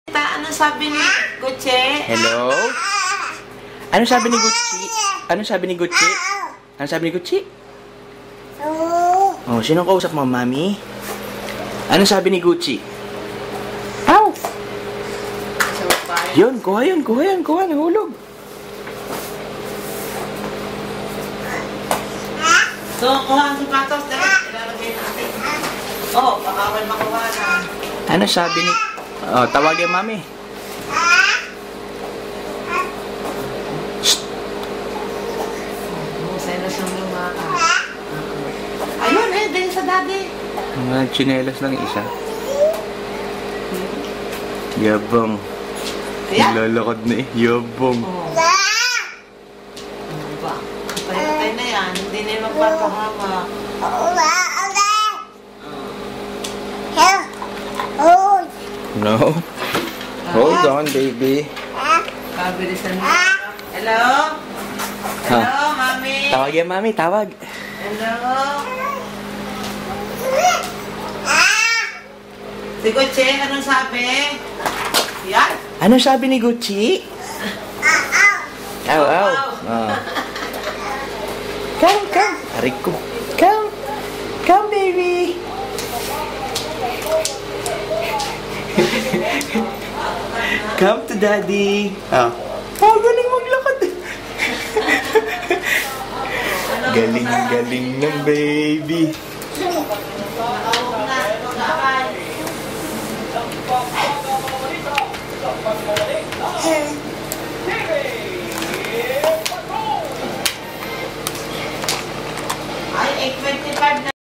Ano sabi ni Gucci? Hello? Ano sabi ni Gucci? Ano sabi ni Gucci? Ano sabi ni Gucci? Oh, sino kausap mo, Mami? Ano sabi ni Gucci? Ow! Yun, kuha yun, kuha yan, kuha, nahulog. So, kuha ang sapatos. Ilalagay natin. Oh, pakawal makuha na. Ano sabi ni... Oh, tawagin Mami. Husay na siyang lumakas. Ayun eh, din sa daddy. Mga tsinelas lang isa. Yabang. Ayan. Lalakad na eh. Yabang. Oh. Ano ba? Patay na yan. Hindi na yung magpapahama. No. Hold on, baby. Kabilisan mo. Hello? Hello, Mami? Tawagin Mami, tawag. Hello? Si Gucci, anong sabi? Yan? Ano sabi ni Gucci? Ow, ow. Oh. Come, come. Aray ko. Come. Come, baby. Come to daddy. Oh. Oh, galing maglakad. Galing-galing ng baby. Ay, 8:25 na.